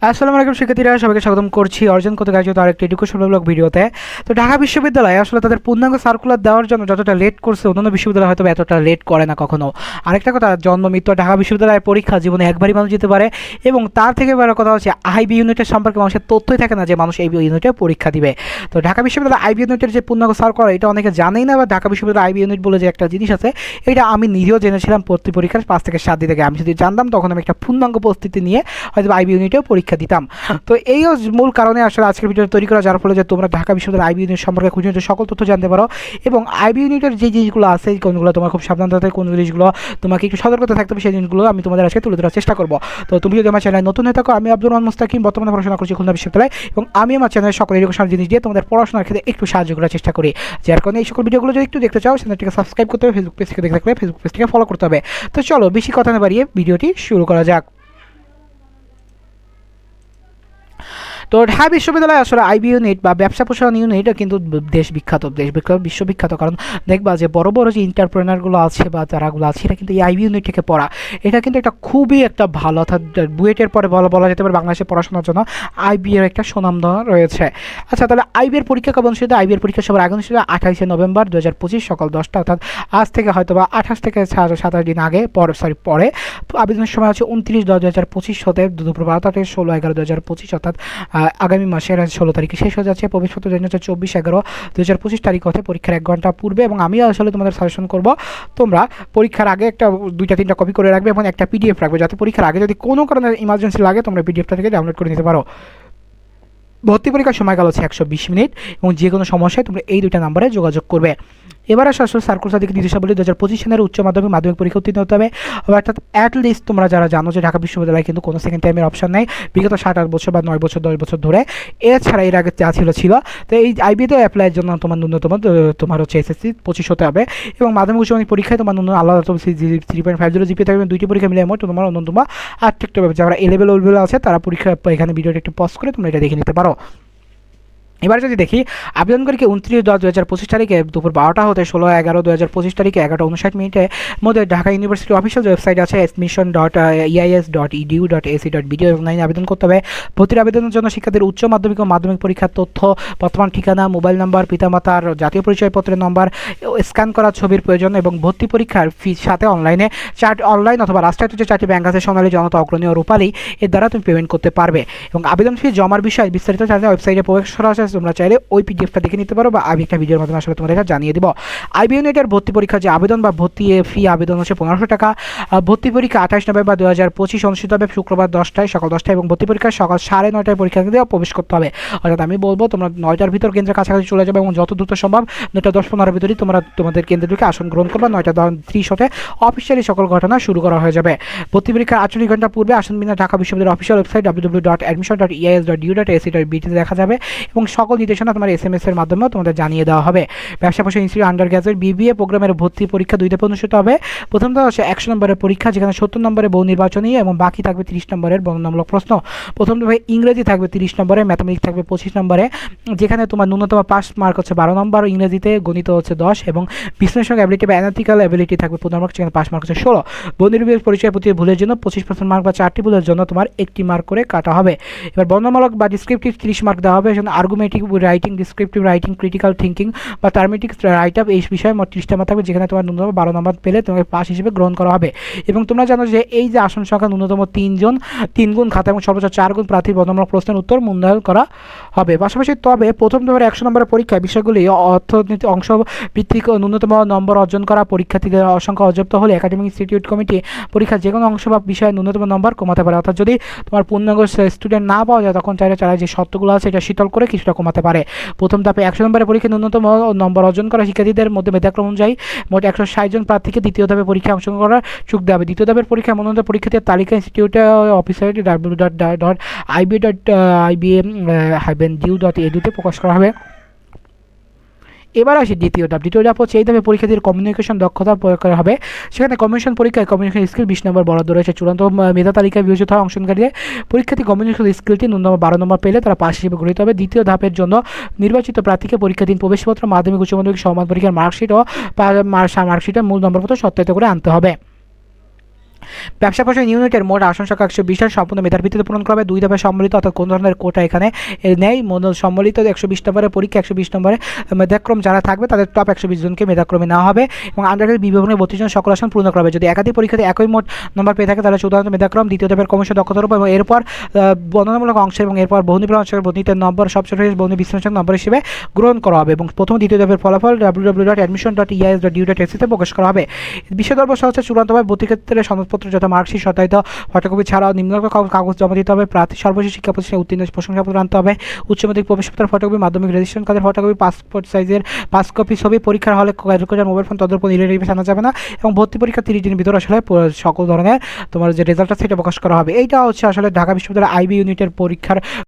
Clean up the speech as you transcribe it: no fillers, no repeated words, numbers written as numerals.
আসসালামু আলাইকুম শিক্ষার্থীরা, সবাইকে স্বাগতম করছি অর্জন কত গাইজ আরেকটি এডুকেশনমূলক ভিডিওতে। তো ঢাকা বিশ্ববিদ্যালয় আসলে তাদের পূর্ণাঙ্গ সার্কুলার দেওয়ার জন্য যতটা লেট করছে, অন্যান্য বিশ্ববিদ্যালয় হয়তো এতটা লেট করে না কখনো। আরেকটা কথা, জন্ম মৃত্যু ঢাকা বিশ্ববিদ্যালয়ের পরীক্ষা জীবনে একবারই মানুষ যেতে পারে, এবং তার থেকে বড় কথা হচ্ছে আইবি ইউনিটের সম্পর্কে মানুষের তথ্যই থাকে না যে মানুষ এই ইউনিটে পরীক্ষা দিবে। তো ঢাকা বিশ্ববিদ্যালয় আইবি ইউনিটের যে পূর্ণাঙ্গ সার্কুলার, এটা অনেকে জানেই না, বা ঢাকা বিশ্ববিদ্যালয় আইবি ইউনিট বলে যে একটা জিনিস আছে, এটা আমি নিজেও জেনেছিলাম ভর্তি পরীক্ষার 5 থেকে 7 দিন আগে। আমি যদি জানতাম তখন আমি একটা পূর্ণাঙ্গ প্রস্তুতি নিয়ে হয়তো আইবি ইউনিটেও পরীক্ষা দিতাম। তো এই মূল কারণে আসলে আজকের ভিডিও তৈরি করা, যার ফলে যে তোমরা ঢাকা বিশ্ববিদ্যালয়ের আইবি ইউনিট সম্পর্কে খুঁজে সকল তথ্য জানতে পারো, এবং আইবি ইউনিটের যে জিনিসগুলো আছে কোনগুলো তোমার খুব সাবধান থাকতে, কোন জিনিসগুলো তোমাকে একটু সতর্কতা থাকতে হবে, সেই জিনিসগুলো আমি তোমাদের আজকে তুলে ধরার চেষ্টা করবো। তো তুমি যদি আমার চ্যানেলে নতুন হয়ে থাকো, আমি আব্দুর রহমান মুস্তাকিম, বর্তমানে পড়াশোনা করছি খুলনা বিশ্ববিদ্যালয়, এবং আমি আমার চ্যানেলের সকল এডুকেশনাল জিনিস দিয়ে তোমাদের পড়াশোনার ক্ষেত্রে একটু সাহায্য করার চেষ্টা করি। যার কারণে এই সকল ভিডিওগুলো যদি একটু দেখতে চাও, চ্যানেলটিকে সাবস্ক্রাইব করতে হবে, ফেসবুক পেজ থেকে দেখতে থাকলে ফেসবুক পেজটিকে ফলো করতে হবে। তো চলো বেশি কথা না বাড়িয়ে ভিডিওটি শুরু করা যাক। তো ঢাকা বিশ্ববিদ্যালয় আসলে আইবি ইউনিট বা ব্যবসা প্রসারণ ইউনিট কিন্তু বিশ্ববিখ্যাত, কারণ দেখবা যে বড় বড় যে ইন্টারপ্রেনারগুলো আছে বা যারাগুলো আছে, এটা কিন্তু এই আইবি ইউনিট থেকে পড়া। এটা কিন্তু একটা খুবই একটা ভালো, অর্থাৎ বুয়েটের পরে বলা যেতে পারে বাংলাদেশে পড়াশোনার জন্য আইবি এর একটা সুনামধন্য রয়েছে। আচ্ছা, তাহলে আইবি এর পরীক্ষা কবে অনুষ্ঠিত? আইবি এর পরীক্ষা সবার আগে অনুষ্ঠিত 28 নভেম্বর 2025 সকাল 10টা, অর্থাৎ আজ থেকে হয়তো বা 28 থেকে 27 দিন আগে পরে। আবেদনের সময় হচ্ছে 29/10/2025 হতে দুপুর 12টা থেকে 16/11/2025, অর্থাৎ আগামী মাসের 16 তারিখে শেষ হয়ে যাচ্ছে। প্রবেশপত্র জানিয়ে হচ্ছে 24/11/2025 তারিখ হতে পরীক্ষার 1 ঘন্টা পূর্বে। এবং আমি আসলে তোমাদের সাজেশন করব, তোমরা পরীক্ষার আগে একটা 2-3টা কপি করে রাখবে এবং একটা পিডিএফ রাখবে, যাতে পরীক্ষার আগে যদি কোনো কারণে ইমার্জেন্সি লাগে তোমরা পিডিএফটা থেকে ডাউনলোড করে নিতে পারো। ভর্তি পরীক্ষার সময়কাল হচ্ছে 120 মিনিট, এবং যে কোনো সমস্যায় তোমরা এই 2টা নাম্বারে যোগাযোগ করবে। এবার আসলে সার্কুলার দিকে নির্দেশাবলী 2025 সালের উচ্চ মাধ্যমিক পরীক্ষা উত্তীর্ণ হতে হবে। অর্থাৎ অ্যাটলিস্ট তোমরা যারা জানো যে ঢাকা বিশ্ববিদ্যালয়ে কিন্তু কোনো সেকেন্ড টাইমের অপশন নেই বিগত 7-8 বছর বা 9 বছর 10 বছর ধরে। এছাড়া এর আগে যা ছিল। তো এই আইবিতে অ্যাপ্লাইয়ের জন্য তোমার ন্যূনতম তোমার হচ্ছে SSC 25 হতে হবে, এবং মাধ্যমিক উচ্চ মাধ্যমিক পরীক্ষায় তোমার ন্যূনতম আলাদা 3.50 জিপি থাকবে। 2টি পরীক্ষা মিলে মোট তোমার ন্যূনতম 8 থাকতে হবে। যারা এলেভেল আছে তারা পরীক্ষা এখানে ভিডিওটা একটু পজ করে তোমরা এটা দেখে নিতে পারো। এবার যদি দেখি, আবেদনকারীকে 29/10/2025 তারিখে দুপুর 12টা হতে 16/11/2025 তারিখে 11:59 মধ্যে ঢাকা ইউনিভার্সিটি অফিসিয়াল ওয়েবসাইট আছে admission.eis.edu.ac.bd এবং আবেদন করতে হবে। ভর্তির আবেদনের জন্য শিক্ষার্থীর উচ্চ মাধ্যমিক ও মাধ্যমিক পরীক্ষার তথ্য, বর্তমান ঠিকানা, মোবাইল নাম্বার, পিতামাতার জাতীয় পরিচয়পত্রের নম্বর, স্ক্যান করা ছবির প্রয়োজন, এবং ভর্তি পরীক্ষার ফিস সাথে অনলাইন অথবা রাষ্ট্রায়ত্ত যে 4টি ব্যাংক আছে, সোনালী, জনতা, অগ্রণী ও রূপালী, এর দ্বারা তুমি পেমেন্ট করতে পারবে। এবং আবেদন ফি জমার বিষয়ে বিস্তারিত জানতে ওয়েবসাইটে প্রবেশ করা আছে, তোমরা চাইলে ওই পিডিএফটা দেখে নিতে পারো, বা আমি একটা ভিডিওর মাধ্যমে আসলে তোমাদের এটা জানিয়ে দিব। আইবি ইউনিটের ভর্তি পরীক্ষা যে আবেদন বা ভর্তি ফি আবেদন হচ্ছে 1500 টাকা। ভর্তি পরীক্ষা 28 নভেম্বর 2025 অনুষ্ঠিত হবে শুক্রবার 10টায়, সকাল 10টায়, এবং ভর্তি পরীক্ষা সকাল 9:30 পরীক্ষা কেন্দ্রে প্রবেশ করতে হবে। অর্থাৎ আমি বলবো তোমরা 9টার ভিতর কেন্দ্রের কাছাকাছি চলে যাবে, এবং যত দ্রুত সম্ভব 9:10-15 ভিতরেই তোমরা তোমাদের কেন্দ্রে ঢুকে আসন গ্রহণ করবে। 9:30 হতে অফিসিয়ালি সকল ঘটনা শুরু করা হয়ে যাবে। ভর্তি পরীক্ষার 48 ঘন্টা পূর্বে আসন বিন্যাস ঢাকা বিশ্ববিদ্যালয়ের অফিসিয়াল ওয়েবসাইট www.admission.eis.edu.ac.bd দেখা যাবে, এবং সকল নির্দেশনা তোমার SMS এর মাধ্যমেও তোমাদের জানিয়ে দেওয়া হবে। ব্যবসা প্রশাসন ইনস্টিটিউট আন্ডার গ্র্যাজুয়েট BBA প্রোগ্রামের ভর্তি পরীক্ষা 2 ধাপে অনুষ্ঠিত হবে। প্রথমটা হচ্ছে 100 নম্বরের পরীক্ষা, যেখানে 70 নম্বরের বহু নির্বাচনী এবং বাকি থাকবে 30 নম্বরের বর্ণনামূলক প্রশ্ন। প্রথম ধাপে ইংরেজি থাকবে 30 নম্বরে, ম্যাথমেটিক্স থাকবে 25 নম্বরে, যেখানে তোমার ন্যূনতম পাস মার্ক হচ্ছে 12 নম্বর, ইংরেজিতে, গণিত হচ্ছে 10, এবং বিশ্লেষণ অ্যাবিলিটি বা অ্যানালিটিক্যাল অ্যাবিলিটি থাকবে 15 মার্ক, যেখানে পাস মার্ক হচ্ছে 16। বর্ণনির্ভর পরিচয় প্রতি ভুলের জন্য 25% মার্ক বা 4টি ভুলের জন্য তোমার 1টি মার্ক করে কাটা হবে। এবার বর্ণনামূলক বা ডিসক্রিপটিভ 30 মার্ক দেওয়া হবে, যেখানে argumentative writing, descriptive writing, critical thinking বা টার্মেটিক্স রাইট আপ, এই বিষয়ে মোট 30টা মার্ক থাকবে, যেখানে তোমার ন্যূনতম 12 নম্বর পেলে তোমাকে পাস হিসেবে গ্রহণ করা হবে। এবং তোমরা জানো যে এই যে আসন সংখ্যা ন্যূনতম 3 গুণ খাতা এবং সর্বোচ্চ 4 গুণ প্রার্থীর বর্ণনামূলক প্রশ্নের উত্তর মূল্যায়ন করা হবে। পাশাপাশি তবে প্রথম ধাপের 100 নম্বরের পরীক্ষায় বিষয়গুলি অর্থনীতি অংশ ভিত্তিক ন্যূনতম নম্বর অর্জন করা পরীক্ষার্থীদের সংখ্যা অর্যাপ্ত হলে একাডেমিক ইনস্টিটিউট কমিটি পরীক্ষার যে কোনো অংশ বা বিষয়ে ন্যূনতম নম্বর কমাতে পারে। অর্থাৎ যদি তোমার পূর্ণাঙ্গ স্টুডেন্ট না পাওয়া যায়, তখন চাইলে যে শর্তগুলো আছে এটা শীতল করে কিছুটা কমাতে পারে। প্রথম ধাপে 100 নম্বরের পরীক্ষায় ন্যূনতম নম্বর অর্জন করা শিক্ষার্থীদের মধ্যে মেধাক্রম অনুযায়ী মোট 160 জন প্রার্থীকে দ্বিতীয় ধাপে পরীক্ষায় অংশগ্রহণ করার সুযোগ দেওয়া হবে। দ্বিতীয় ধাপের পরীক্ষায় মনোনীত পরীক্ষার্থীর তালিকা ইনস্টিটিউটের অফিসিয়াল www.ib.du.edu-তে প্রকাশ করা হবে। এবার আসি দ্বিতীয় ধাপ হচ্ছে এই ধাপে পরীক্ষার্থীর কমিউনিকেশন দক্ষতা প্রয়োগ করা হবে। সেখানে কমিউনিকেশন পরীক্ষায় কমিউনিকেশন স্কিল 20 নম্বর বরাদ্দ রয়েছে। চূড়ান্ত মেধা তালিকায় বিবেচিত হয় অংশগ্রহণকারীদের পরীক্ষার্থী কমিউনিকেশন স্কিলটি ন্যূনতম 12 নম্বর পেলে তারা পাস হিসেবে গৃহীত হবে। দ্বিতীয় ধাপের জন্য নির্বাচিত প্রার্থীকে পরীক্ষাধীন প্রবেশপত্র, মাধ্যমিক উচ্চ মাধ্যমিক সমান পরীক্ষার মার্কশিট ও মার্কশিটের মূল নম্বরপত্র সত্যায়িত করে আনতে হবে। ব্যবসা প্রশাসন ইউনিটের মোট আসন সংখ্যা 120 সম্পূর্ণ মেধার ভিত্তিতে পূরণ করা হবে। 2 ধাপে সম্মিলিত অর্থাৎ কোন ধরনের কোটা এখানে নেই, সম্মিলিত 120 নম্বরের পরীক্ষা 120 নম্বরে মেধাক্রম যারা থাকবে তাদের টপ 120 জনকে মেধাক্রমে নেওয়া হবে এবং আন্ডারগ্রেড বিভাগে 32 জন সকল আসন পূর্ণ করা হবে। যদি একাধিক পরীক্ষাতে একই মোট নম্বর পেয়ে থাকে তাহলে চূড়ান্ত মেধাক্রম, দ্বিতীয় ধাপের কমিশন দক্ষতার উপর এবং এরপর বর্ণনামূলক অংশ এবং এরপর বহুনির্ভর অংশের বর্ণিতের নম্বর সবচেয়ে বহুনি বিশ্লেষণ নম্বর হিসেবে গ্রহণ করা হবে এবং প্রথম দ্বিতীয় ধাপের ফলাফল www.admission.eis.edu তে প্রকাশ করা হবে। বিষয়দ্রব্য সহ হচ্ছে চূড়ান্তভাবে ভর্তির ক্ষেত্রে সনদপত্র যথা মার্কশিট, সত্যায়িত ফটোকপি ছাড়াও নিম্নলিখিত কাগজ জমা দিতে হবে। প্রার্থী সর্বশেষ শিক্ষা প্রতিষ্ঠানে উত্তীর্ণ প্রশংসাপত্র আনতে হবে। উচ্চ মাধ্যমিক প্রবেশপত্রের ফটোকপি, মাধ্যমিক রেজিস্ট্রেশন কার্ডের ফটোকপি, পাসপোর্ট সাইজের 5 কপি ছবি, পরীক্ষার হলে ক্যালকুলেটর, মোবাইল ফোন তদর্পণ ইলেকট্রিক আনা যাবে না এবং ভর্তি পরীক্ষা 30 দিনের ভিতরে আসলে সকল ধরনের তোমার যে রেজাল্ট আছে সেটা প্রকাশ করা হবে। এইটা হচ্ছে আসলে ঢাকা বিশ্ববিদ্যালয়ের আইবি ইউনিটের পরীক্ষার